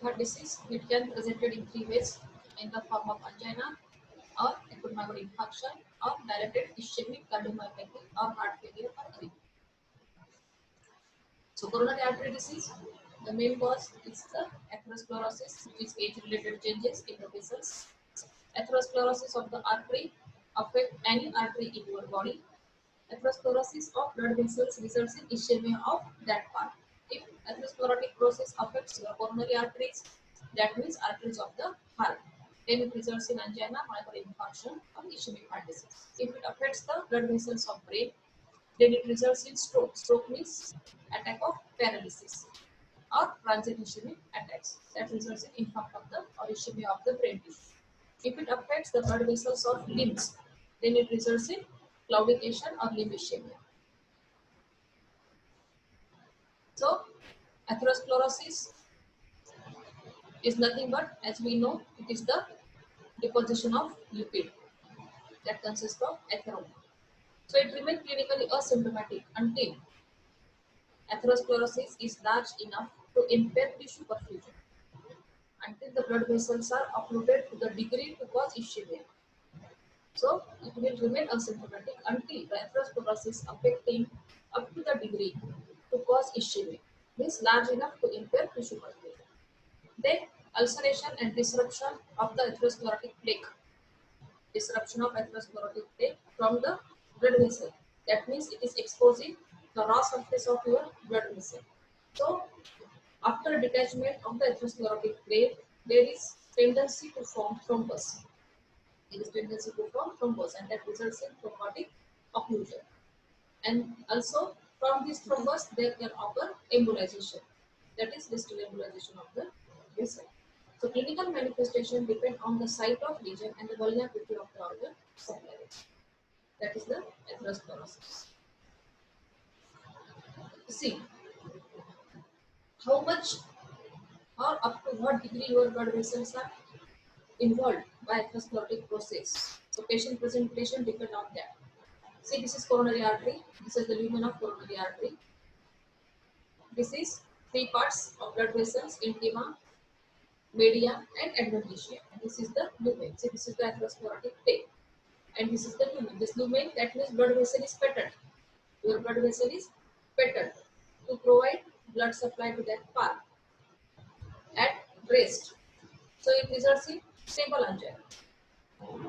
heart disease, it can be presented in three ways: in the form of angina, or acute myocardial infarction, or dilated ischemic cardiomyopathy, or heart failure, or arrhythmia. So coronary artery disease, the main cause is the atherosclerosis, which is age-related changes in the vessels. Atherosclerosis of the artery affect any artery in your body. Atherosclerosis of blood vessels results in ischemia of that part. If atherosclerotic process affects your coronary arteries, that means arteries of the heart, then it results in angina, myocardial infarction, or ischemic heart disease. If it affects the blood vessels of brain, then it results in stroke. Stroke means attack of paralysis, or transient ischemic attacks that results in infarct of the or ischemia of the brain tissue. If it affects the blood vessels of limbs, then it results in claudication or limb ischemia. So, atherosclerosis is nothing but, as we know, it is the deposition of lipid that consists of atheroma. So, it remains clinically asymptomatic until atherosclerosis is large enough to impair tissue perfusion, until the blood vessels are occluded to the degree to cause ischemia. So, it will remain asymptomatic until the atherosclerosis affecting up to the degree to cause ischemia, means large enough to impair tissue perfusion. Then, ulceration and disruption of the atherosclerotic plaque, disruption of atherosclerotic plaque from the blood vessel. That means it is exposing the raw surface of your blood vessel. So, after detachment of the atherosclerotic plaque, there is tendency to form thrombus. There is tendency to form thrombus, and that results in thrombotic occlusion. And also, from this thrombus, there can occur embolization. That is distal embolization of the vessel. So, clinical manifestation depend on the site of lesion and the vulnerability of the organ supply. That is the atherosclerosis. See how much or up to what degree your blood vessels are involved by atherosclerotic process. So, patient presentation depend on that. See, this is coronary artery. This is the lumen of coronary artery. This is three parts of blood vessels: intima, media, and adventitia. And this is the lumen. See, this is the atherosclerotic tape. And this is the lumen. This lumen, that means blood vessel is patterned. Your blood vessel is patterned to provide blood supply to that part at rest. So it results in stable angina.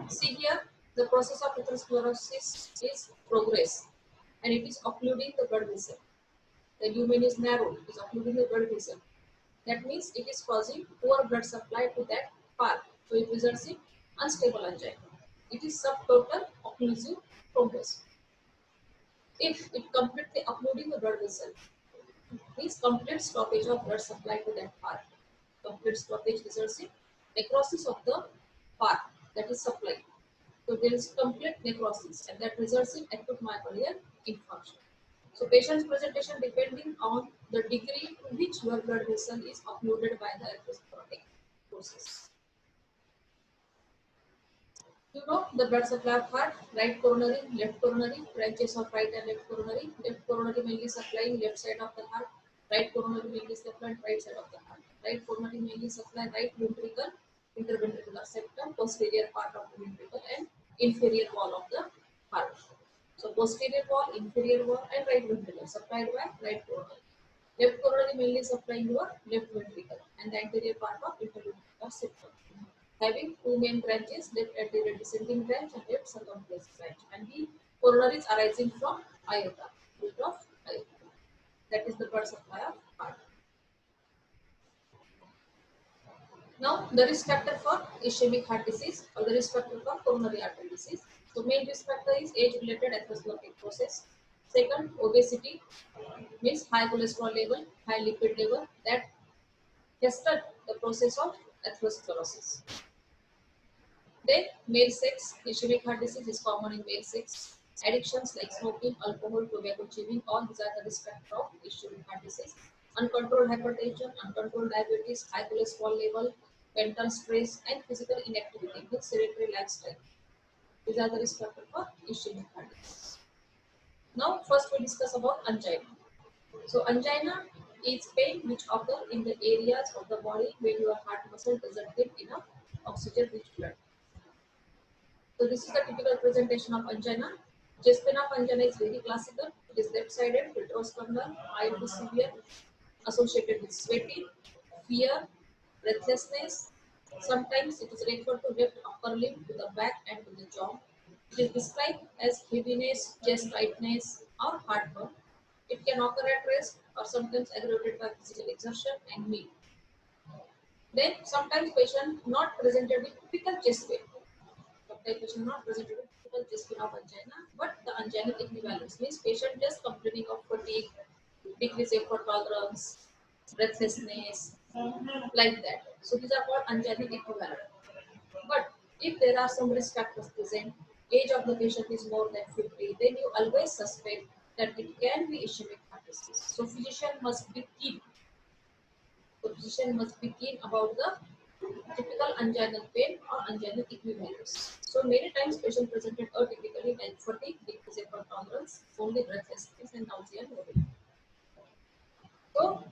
See here, the process of atherosclerosis is progress, and it is occluding the blood vessel. The lumen is narrow, it is occluding the blood vessel. That means it is causing poor blood supply to that part. So it results in unstable angina. It is subtotal occlusive thrombus. If it completely occluding the blood vessel, means complete stoppage of blood supply to that part. Complete stoppage results in necrosis of the part that is supplied. So there is complete necrosis, and that results in acute myocardial infarction. So patient's presentation depending on the degree to which your blood vessel is occluded by the atherosclerotic process. You know the blood supply of heart: right coronary, left coronary, branches of right and left coronary. Left coronary mainly supplying left side of the heart. Right coronary mainly supplying right side of the heart. Right coronary mainly supply right ventricle, interventricular septum, posterior part of the ventricle, and inferior wall of the heart. So posterior wall, inferior wall, and right ventricle supplied by right coronary. Left coronary mainly supplying your left ventricle and the anterior part of interventricular septum, having two main branches: left anterior descending branch and left circumflex branch, and the coronaries arising from aorta, root of aorta. That is the blood supply of heart. Now, the risk factor for ischemic heart disease or the risk factor for coronary artery disease. So, main risk factor is age-related atherosclerotic process. Second, obesity, means high cholesterol level, high lipid level, that hasten the process of atherosclerosis. Then, male sex, ischemic heart disease is common in male sex. Addictions like smoking, alcohol, tobacco, chewing, all these are the risk factor of ischemic heart disease. Uncontrolled hypertension, uncontrolled diabetes, high cholesterol level, mental stress, and physical inactivity with sedentary lifestyle. These are the risk factors for ischemic heart disease. Now, first we discuss about angina. So, angina is pain which occur in the areas of the body where your heart muscle doesn't get enough oxygen-rich blood. So this is the typical presentation of angina. Chest pain of angina is very classical. It is left-sided, retrosternal, mild to severe, associated with sweating, fear, breathlessness. Sometimes it is referred to left upper limb, to the back and to the jaw. It is described as heaviness, chest tightness, or heartburn. It can occur at rest or sometimes aggravated by physical exertion and meal. Then sometimes patient not presented with typical chest pain. Sometimes patient not presented with typical chest pain of angina, but the angina equivalence means patient just complaining of fatigue, decreased effort tolerance, breathlessness, like that. So these are called angina equivalent. But if there are some risk factors present, age of the patient is more than 50, then you always suspect that it can be ischemic heart disease. So physician must be keen. The physician must be keen about the typical anginal pain or anginal equivalence. So many times patient presented atypically like fatigue, decreased effort tolerance, only breathlessness and nausea and vomiting. So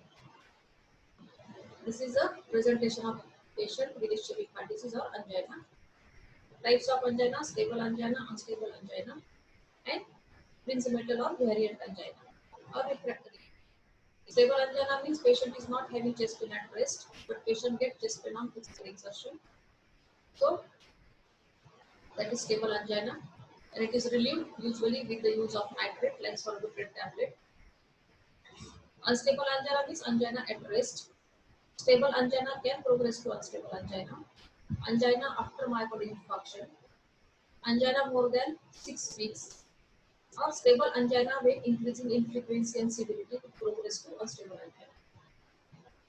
this is a presentation of patient with ischemic heart disease or angina. Types of angina: stable angina, unstable angina, and principal or variant angina or refractory. Stable angina means patient is not having chest pain at rest, but patient gets chest pain on physical exertion. So that is stable angina, and it is relieved usually with the use of nitrate like solvitrate tablet. Unstable angina means angina at rest. Stable angina can progress to unstable angina. Angina after myocardial infarction. Angina more than 6 weeks. Or stable angina when increasing in frequency and severity to progress to unstable angina.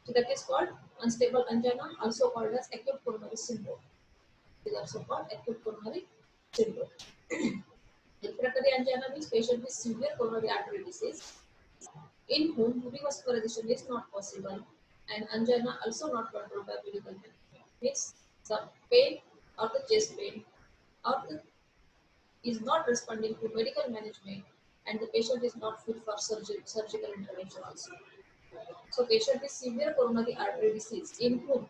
So that is called unstable angina, also called as acute coronary syndrome. It is also called acute coronary syndrome. Refractory angina means patient with severe coronary artery disease in whom revascularization is not possible and angina also not controlled by medical management. Means the pain or the chest pain or the is not responding to medical management and the patient is not fit for surgical intervention also. So patient with severe coronary artery disease in whom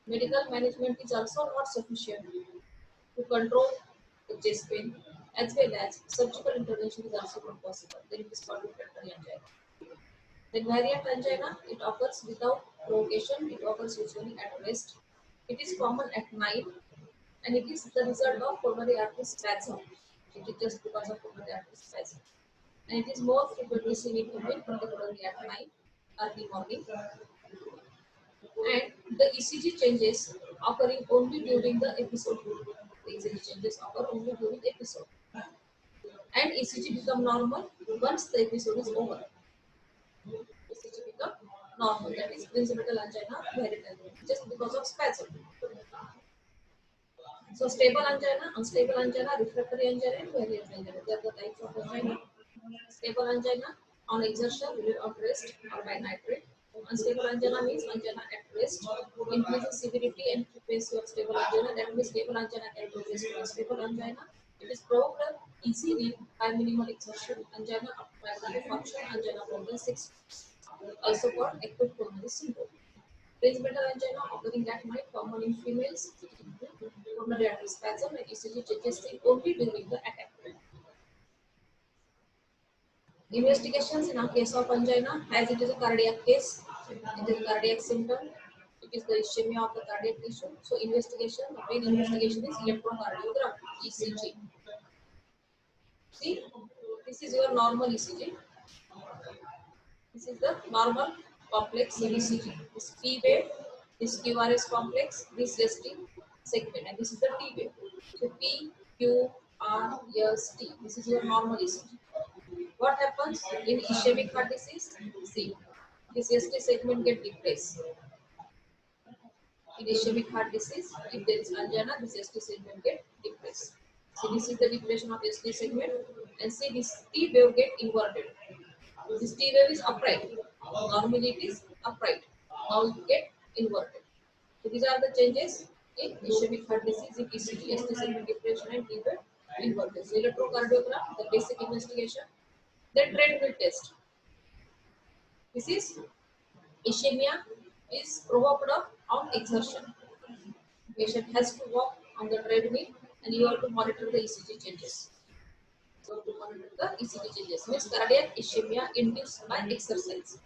medical management is also not sufficient to control the chest pain as well as surgical intervention is also not possible. Then it is called refractory angina. Then variant angina, it occurs without provocation, it occurs usually at rest. It is common at night and it is the result of coronary artery spasm. It is just because of coronary artery spasm. And it is more frequently seen in women, particularly at night, early morning. And the ECG changes occurring only during the episode. The ECG changes occur only during the episode. And ECG become normal once the episode is over. ECG become normal. That is principal angina, variant angina, just because of spasm. So stable angina, unstable angina, refractory angina, and variant angina. They are the types of angina. Stable angina on exertion, relief on rest, or by nitrate. Unstable angina means angina at rest, increasing severity and frequency of stable angina. That means stable angina can progress to unstable angina. It is provoked easily by minimal exertion. Angina up to myocardial function, angina more than 6, also called acute coronary syndrome. Principal angina occurring at night, common in females, coronary artery spasm and ECG changes seen only during the attack. Investigations in a case of angina, as it is a cardiac case, it is a cardiac symptom, it is the ischemia of the cardiac tissue. So investigation, the main investigation is electrocardiogram, ECG. See, this is your normal ECG. This is the normal complex ECG. This P wave, this QRS complex, this ST segment, and this is the T wave. So P, Q, R, S, T. This is your normal ECG. What happens in ischemic heart disease? See, this ST segment get depressed. In ischemic heart disease, if there is angina, this ST segment get depressed. See, this is the depression of ST segment, and see this T wave get inverted. This T wave is upright. Normally it is upright. Now it get inverted. So these are the changes in ischemic heart disease in ECG, ST segment depression, and T wave inverted. So electrocardiogram, the basic investigation. Then treadmill test. This is Ischemia is provoked on exertion. Patient has to walk on the treadmill and you have to monitor the ECG changes. So to monitor the ECG changes means cardiac ischemia induced by exercise.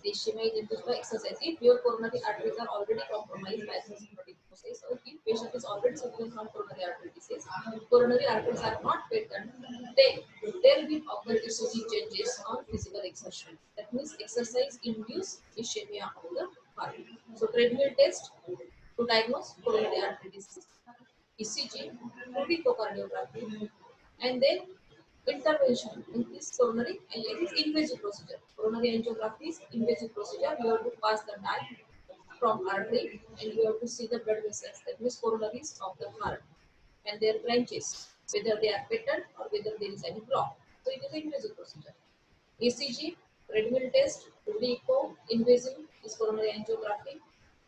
The ischemia is induced by exercise. If your coronary arteries are already compromised by atherosclerotic process, or if patient is already suffering from coronary artery disease, coronary arteries are not patent, then there will occur ECG changes on physical exertion. That means exercise induced ischemia of the heart. So treadmill test to diagnose coronary artery disease, ECG, 2D echocardiography, and then intervention in this coronary and it is invasive procedure. Coronary angiography is invasive procedure. You have to pass the dye from artery and you have to see the blood vessels, that means coronaries of the heart and their branches, whether they are patent or whether there is any block. So it is an invasive procedure. ECG, treadmill test, 2D echo, invasive is coronary angiography,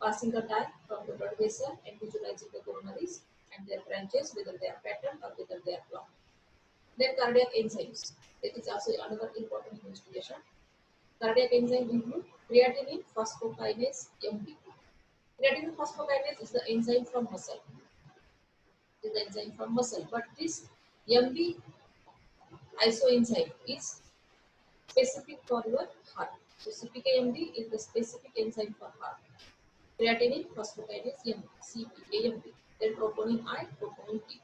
passing the dye from the blood vessel and visualizing the coronaries and their branches, whether they are patent or whether they are blocked. Then cardiac enzymes. It is also another important investigation. Cardiac enzymes include creatinine phosphokinase (MB). Creatinine phosphokinase is the enzyme from muscle. It is the enzyme from muscle, but this MB isoenzyme is specific for your heart. So CPKMB is the specific enzyme for heart. Creatinine phosphokinase MB, CPKMB. Then troponin I, troponin T.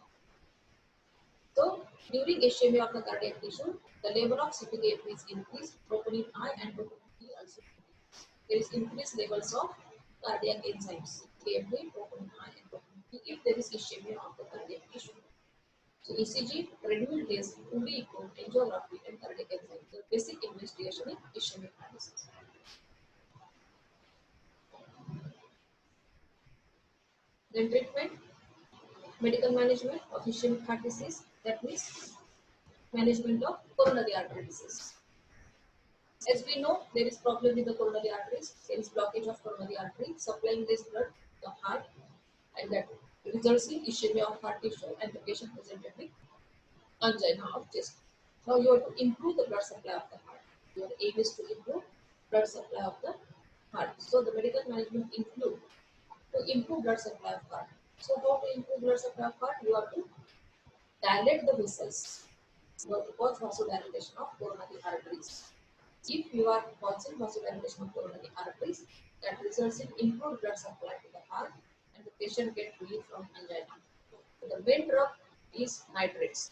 So during ischemia of the cardiac tissue, the level of CPK is increased, troponin I and troponin T also increase. There is increased levels of cardiac enzymes, CPK, troponin I and troponin T if there is ischemia of the cardiac tissue. So ECG, treadmill test, 2D echo, angiography and cardiac enzymes. The basic investigation in ischemic heart disease. Then treatment, medical management of ischemic heart disease, that means management of coronary artery disease. As we know, there is problem with the coronary arteries. There is blockage of coronary artery supplying this blood to the heart, and that results in ischemia of heart tissue, and the patient presented with angina of chest. Now you have to improve the blood supply of the heart. Your aim is to improve blood supply of the heart. So the medical management include to improve blood supply of heart. So how to improve blood supply of heart? You have to dilate the vessels. You have to cause vasodilation of coronary arteries. If you are causing vasodilation of coronary arteries, that results in improved blood supply to the heart and the patient gets relief from angina. So the main drug is nitrates.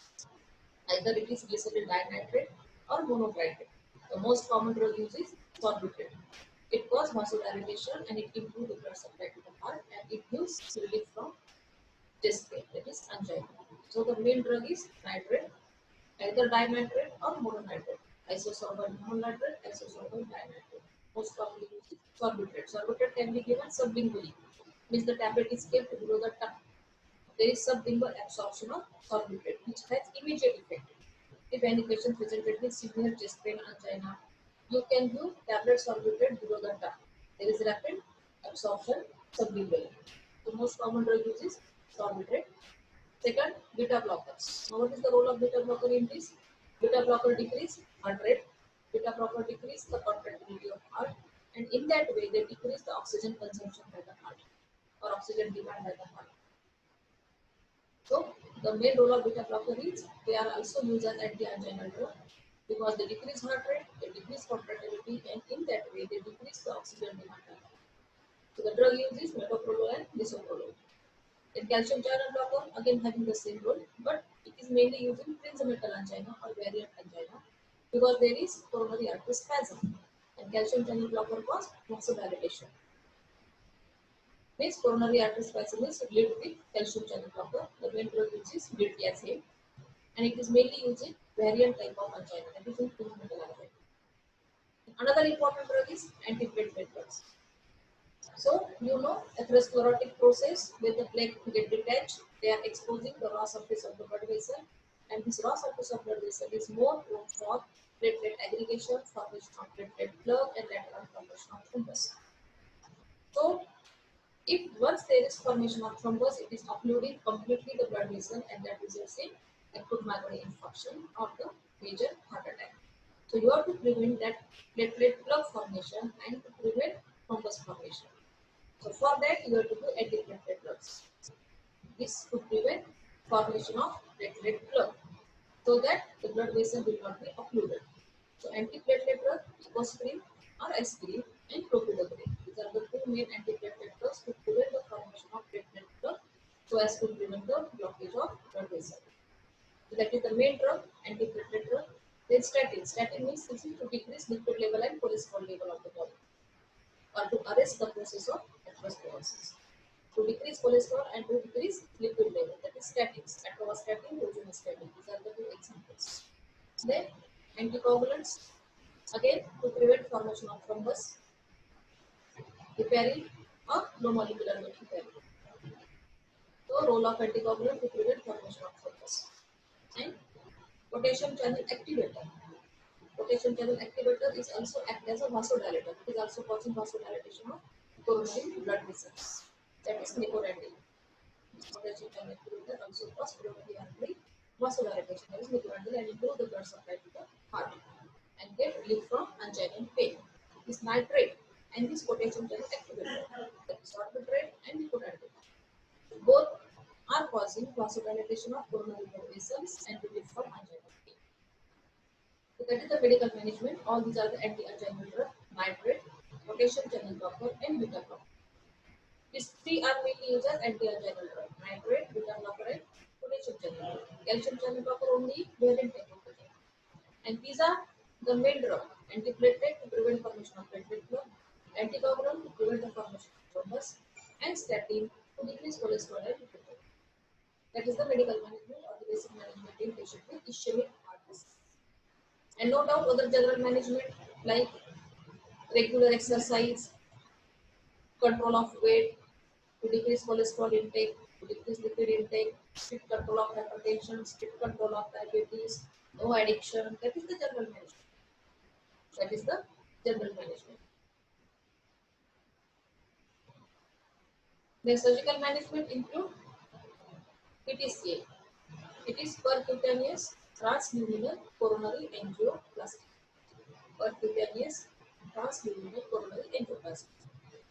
Either it is glycerol dinitrate or mononitrate. The most common drug used is sorbitrate. It causes vasodilation and it improves the blood supply to the heart and it gives relief from chest pain, that is angina. So the main drug is nitrate, either dinitrate or mononitrate. Isosorbate mononitrate, isosorbate dinitrate. Most commonly used is sorbitrate. Sorbitrate can be given sublingually, means the tablet is kept below the tongue. There is sublingual absorption of sorbitrate, which has immediate effect. If any patient presented with severe chest pain, angina, you can give tablet sorbitrate below the tongue. There is rapid absorption sublingually. The most common drug use is sorbitrate. Second, beta blockers. Now, what is the role of beta blocker in this? Beta blocker decrease heart rate. Beta blocker decrease the contractility of heart, and in that way, they decrease the oxygen consumption by the heart or oxygen demand by the heart. So, the main role of beta blocker is they are also used as anti-anginal drug because they decrease heart rate, they decrease contractility, and in that way, they decrease the oxygen demand by the heart. So, the drug used is metoprolol and bisoprolol. In calcium channel blocker, again having the same role, but it is mainly used in prinzmetal angina or variant angina because there is coronary artery spasm. And calcium channel blocker cause vasodilation. Means coronary artery spasm is linked with calcium channel blocker. The main drug used is diltiazem, and it is mainly used in variant type of angina, that is in prinzmetal angina. Another important drug is antiplatelet drugs. So, you know, atherosclerotic process where the plaque get detached, they are exposing the raw surface of the blood vessel, and this raw surface of blood vessel is more prone for platelet aggregation, formation of platelet plug, and later on formation of thrombus. So, if once there is formation of thrombus, it is occluding completely the blood vessel, and that results in acute myocardial infarction or the major heart attack. So you have to prevent that platelet plug formation and to prevent thrombus formation. So for that you have to do antiplatelet drugs. This could prevent formation of platelet plug so that the blood vessel will not be occluded. So antiplatelet drug, ecosprin or aspirin and clopidogrel. These are the two main antiplatelet drugs to prevent the formation of platelet plug so as to prevent the blockage of blood vessel. So that is the main drug, antiplatelet drug. Then statin. Statin means this is to decrease lipid level and cholesterol level of the body or to arrest the process of atherosclerosis. To decrease cholesterol and to decrease lipid level. That is statins. Atorvastatin, rosuvastatin. These are the two examples. Then anticoagulants. Again, to prevent formation of thrombus, heparin or low molecular weight heparin. So, role of anticoagulant to prevent formation of thrombus. And potassium channel activator. Potassium channel activator is also act as a vasodilator. It is also causing vasodilation of coronary blood vessels. That is nicorandil. Potassium channel activator also causes coronary artery vasodilatation. That is nicorandil and improve the blood supply to the heart and get relief from angina and pain. This nitrate and this potassium channel activator. That is sorbitol and nicorandil. Both are causing vasodilatation of coronary blood vessels and relief from angina and pain. So that is the medical management. All these are the anti-anginal drug, nitrate, potassium channel blocker, and beta blocker. These three are mainly used as anti-anginal drug: nitrate, beta blocker, and potassium channel blocker. Calcium channel blocker only variant type of drug. And these are the main drug: antiplatelet to prevent formation of platelet plug, anticoagulant to prevent the formation of thrombus, and statin to decrease cholesterol and lipid. That is the medical management or the basic management in patient with ischemic heart disease. And no doubt other general management like regular exercise, control of weight, to decrease cholesterol intake, to decrease lipid intake, strict control of hypertension, strict control of diabetes, no addiction. That is the general management. That is the general management. The surgical management include PTCA. It is percutaneous transluminal coronary angioplasty. Percutaneous transluminal coronary angioplasty.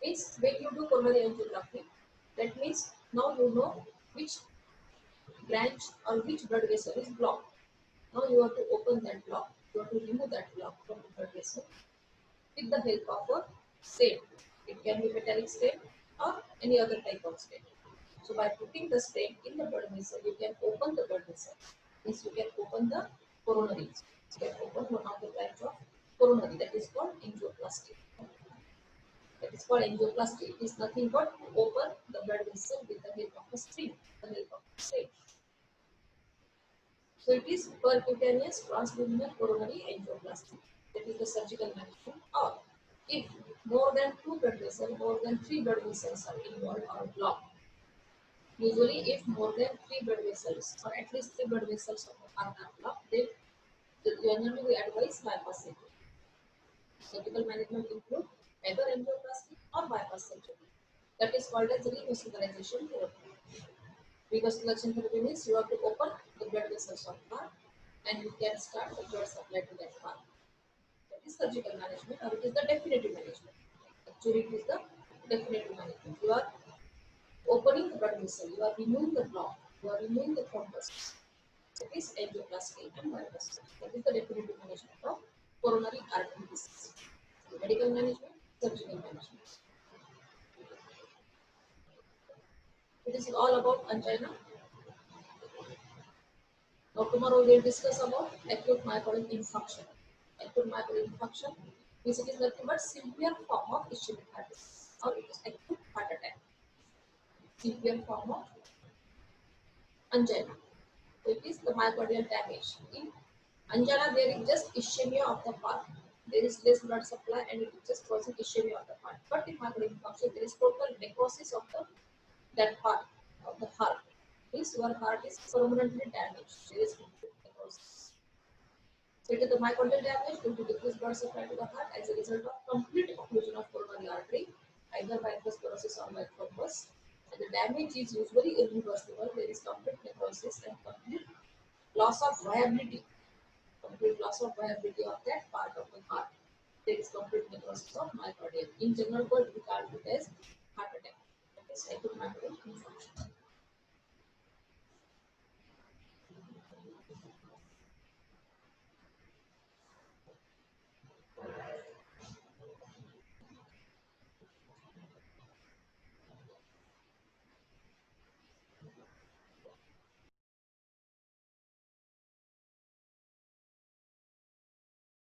Means when you do coronary angiography, that means now you know which branch or which blood vessel is blocked. Now you have to open that block, you have to remove that block from the blood vessel with the help of a stent. It can be metallic stent or any other type of stent. So by putting the stent in the blood vessel, you can open the blood vessel. Means you can open the coronaries. You can open one of the branch of coronary, that is called angioplasty. That is called angioplasty. It is nothing but to open the blood vessel with the help of a string, the help of a stent. So it is percutaneous transluminal coronary angioplasty. That is the surgical management. Or if more than two blood vessels, more than three blood vessels are involved or blocked. Usually, if more than three blood vessels or at least three blood vessels are blocked, then generally we advise bypass surgery. Surgical management include either angioplasty or bypass surgery. That is called as revascularization therapy. Revascularization therapy means you have to open the blood vessels of the heart and you can start the blood supply to that part. That is surgical management or it is the definitive management. Actually, it is the definitive management. You are opening the blood vessel, you are removing the block, you are removing the thrombus. That is angioplasty and bypass. That is the definitive management of coronary artery disease. Medical management, surgical management. It is all about angina. Now tomorrow we will discuss about acute myocardial infarction. Acute myocardial infarction means it is nothing but severe form of ischemic heart disease or it is acute heart attack. Severe form of angina. So it is the myocardial damage. In angina there is just ischemia of the heart. There is less blood supply and it is just causing ischemia of the heart. But in myocardial infarction there is total necrosis of the that part of the heart. Means your heart is permanently damaged. There is complete necrosis. So it is the myocardial damage due to decreased blood supply to the heart as a result of complete occlusion of coronary artery, either by atherosclerosis or by thrombus. And the damage is usually irreversible. There is complete necrosis and complete loss of viability complete loss of viability of that part of the heart. There is complete necrosis of myocardium. In general word, we call it as heart attack. That is acute myocardial infarction.